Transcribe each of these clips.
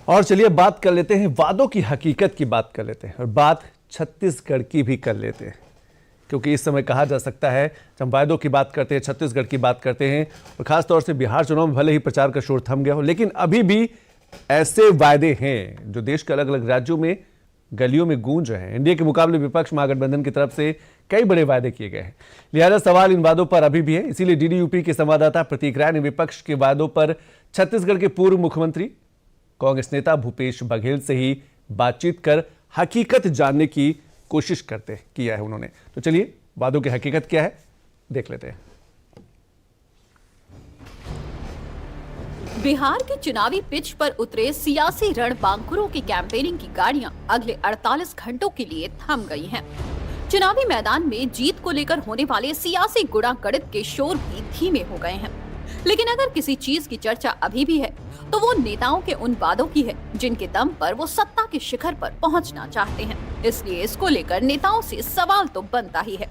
और चलिए बात कर लेते हैं, वादों की हकीकत की बात कर लेते हैं और बात छत्तीसगढ़ की भी कर लेते हैं, क्योंकि इस समय कहा जा सकता है जब हम वादों की बात करते हैं, छत्तीसगढ़ की बात करते हैं और खासतौर से बिहार चुनाव में भले ही प्रचार का शोर थम गया हो, लेकिन अभी भी ऐसे वायदे हैं जो देश के अलग अलग राज्यों में गलियों में गूंज रहे हैं। एनडीए के मुकाबले विपक्ष महागठबंधन की तरफ से कई बड़े वायदे किए गए हैं, लिहाजा सवाल इन वादों पर अभी भी है। इसीलिए डीडी यूपी के संवाददाता प्रतीक राय ने विपक्ष के वादों पर छत्तीसगढ़ के पूर्व मुख्यमंत्री कांग्रेस नेता भूपेश बघेल से ही बातचीत कर हकीकत जानने की कोशिश किया है उन्होंने। तो चलिए वादों की हकीकत क्या है देख लेते हैं। बिहार के चुनावी पिच पर उतरे सियासी रणबांकुरों की कैंपेनिंग की गाड़ियां अगले 48 घंटों के लिए थम गई हैं। चुनावी मैदान में जीत को लेकर होने वाले सियासी गुणागणित के शोर भी धीमे हो गए हैं, लेकिन अगर किसी चीज की चर्चा अभी भी है तो वो नेताओं के उन वादों की है जिनके दम पर वो सत्ता के शिखर पर पहुंचना चाहते हैं। इसलिए इसको लेकर नेताओं से सवाल तो बनता ही है।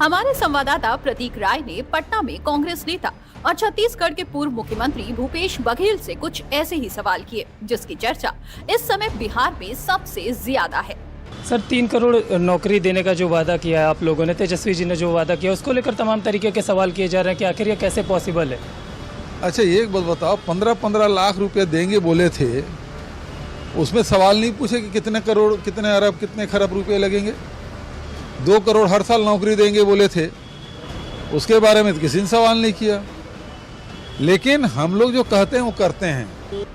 हमारे संवाददाता प्रतीक राय ने पटना में कांग्रेस नेता और छत्तीसगढ़ के पूर्व मुख्यमंत्री भूपेश बघेल से कुछ ऐसे ही सवाल किए, जिसकी चर्चा इस समय बिहार में सबसे ज्यादा है। सर, 3 करोड़ नौकरी देने का जो वादा किया है आप लोगों ने, तेजस्वी जी ने जो वादा किया, उसको लेकर तमाम तरीके के सवाल किए जा रहे हैं कि आखिर ये कैसे पॉसिबल है। अच्छा, एक बात बताओ, 15-15 लाख रुपए देंगे बोले थे, उसमें सवाल नहीं पूछे कि कितने करोड़, कितने अरब, कितने खरब रुपए लगेंगे। 2 करोड़ हर साल नौकरी देंगे बोले थे, उसके बारे में तो किसी ने सवाल नहीं किया। लेकिन हम लोग जो कहते हैं वो करते हैं।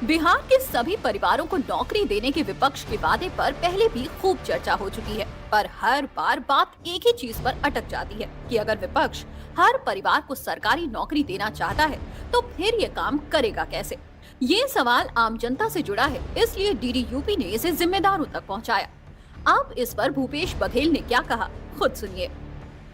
बिहार के सभी परिवारों को नौकरी देने के विपक्ष के वादे पर पहले भी खूब चर्चा हो चुकी है, पर हर बार बात एक ही चीज पर अटक जाती है कि अगर विपक्ष हर परिवार को सरकारी नौकरी देना चाहता है तो फिर ये काम करेगा कैसे। ये सवाल आम जनता से जुड़ा है, इसलिए डीडी यूपी ने इसे जिम्मेदारों तक पहुँचाया। अब इस पर भूपेश बघेल ने क्या कहा, खुद सुनिए।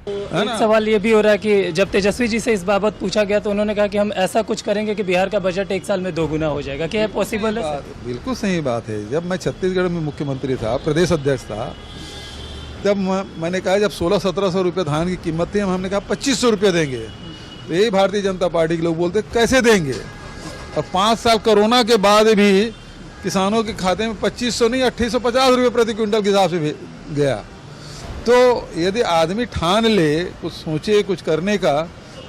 एक सवाल ये भी हो रहा है कि जब तेजस्वी जी से इस बाबत पूछा गया तो उन्होंने कहा कि हम ऐसा कुछ करेंगे कि बिहार का बजट 1 साल में 2 गुना हो जाएगा। क्या पॉसिबल है? बिल्कुल सही बात है। जब मैं छत्तीसगढ़ में मुख्यमंत्री था, प्रदेश अध्यक्ष था, तब मैंने कहा जब 1600-1700 रुपये धान की कीमत थी, हमने कहा 2500 रुपये देंगे। तो यही भारतीय जनता पार्टी के लोग बोलते कैसे देंगे। और 5 साल कोरोना के बाद भी किसानों के खाते में 2500 नहीं 2850 रुपये प्रति क्विंटल के हिसाब से गया। तो यदि आदमी ठान ले, कुछ सोचे कुछ करने का,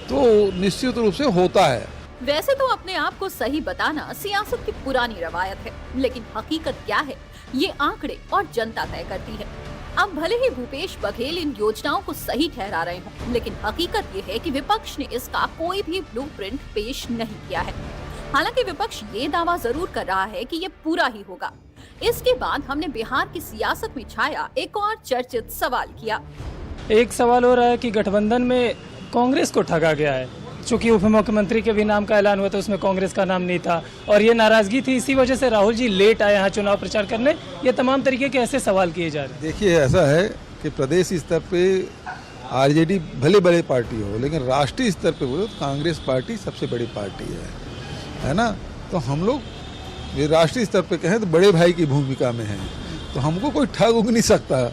तो निश्चित रूप से होता है। वैसे तो अपने आप को सही बताना सियासत की पुरानी रवायत है, लेकिन हकीकत क्या है ये आंकड़े और जनता तय करती है। अब भले ही भूपेश बघेल इन योजनाओं को सही ठहरा रहे हों, लेकिन हकीकत ये है कि विपक्ष ने इसका कोई भी ब्लूप्रिंट पेश नहीं किया है। हालांकि विपक्ष ये दावा जरूर कर रहा है कि ये पूरा ही होगा। इसके बाद हमने बिहार की सियासत में छाया एक और चर्चित सवाल किया। एक सवाल हो रहा है कि गठबंधन में कांग्रेस को ठगा गया है, चूंकि उप मुख्यमंत्री के भी नाम का ऐलान हुआ था, उसमें कांग्रेस का नाम नहीं था और ये नाराजगी थी, इसी वजह से राहुल जी लेट आए यहाँ चुनाव प्रचार करने। ये तमाम तरीके के ऐसे सवाल किए जा रहे हैं। देखिए, ऐसा है कि प्रदेश स्तर पे आरजेडी भले बड़ी पार्टी हो, लेकिन राष्ट्रीय स्तर पे बोलो तो कांग्रेस पार्टी सबसे बड़ी पार्टी है ना। तो हम लोग ये राष्ट्रीय स्तर पे कहें तो बड़े भाई की भूमिका में है, तो हमको कोई ठग उग नहीं सकता।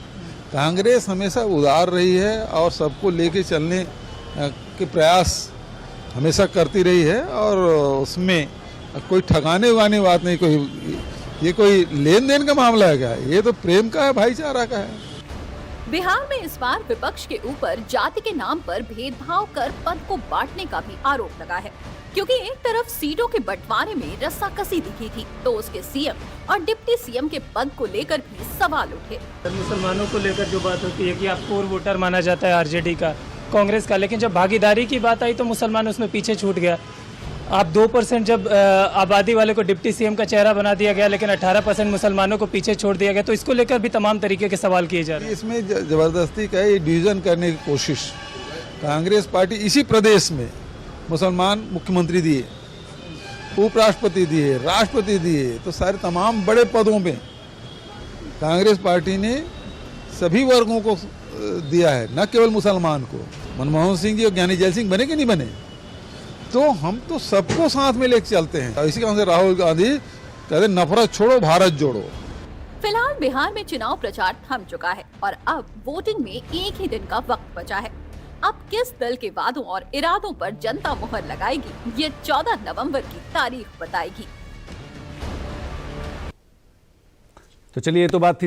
कांग्रेस हमेशा उदार रही है और सबको लेके चलने के प्रयास हमेशा करती रही है, और उसमें कोई ठगाने उगाने बात नहीं। ये कोई लेन देन का मामला है क्या? ये तो प्रेम का है, भाईचारा का है। बिहार में इस बार विपक्ष के ऊपर जाति के नाम पर भेदभाव कर पद को बांटने का भी आरोप लगा है, क्योंकि एक तरफ सीटों के बंटवारे में रस्साकसी दिखी थी, तो उसके सीएम और डिप्टी सीएम के पद को लेकर भी सवाल उठे। मुसलमानों को लेकर जो बात होती है कि आप पूर्व वोटर माना जाता है आरजेडी का, कांग्रेस का, लेकिन जब भागीदारी की बात आई तो मुसलमान उसमें पीछे छूट गया। आप 2% जब आबादी वाले को डिप्टी सीएम का चेहरा बना दिया गया, लेकिन 18% मुसलमानों को पीछे छोड़ दिया गया, तो इसको लेकर भी तमाम तरीके के सवाल किए जा रहे हैं। इसमें जबरदस्ती का ये डिवीजन करने की कोशिश कांग्रेस पार्टी इसी प्रदेश में मुसलमान मुख्यमंत्री दिए, उपराष्ट्रपति दिए, राष्ट्रपति दिए, तो सारे तमाम बड़े पदों में कांग्रेस पार्टी ने सभी वर्गों को दिया है, न केवल मुसलमान को। मनमोहन सिंह जी और ज्ञानी जैल सिंह बने कि नहीं बने, तो हम तो सबको साथ में लेकर चलते हैं। इसी कारण से राहुल गांधी कहते नफरत छोड़ो भारत जोड़ो। फिलहाल बिहार में चुनाव प्रचार थम चुका है और अब वोटिंग में एक ही दिन का वक्त बचा है। अब किस दल के वादों और इरादों पर जनता मुहर लगाएगी, ये 14 नवंबर की तारीख बताएगी। तो चलिए, ये तो बात थी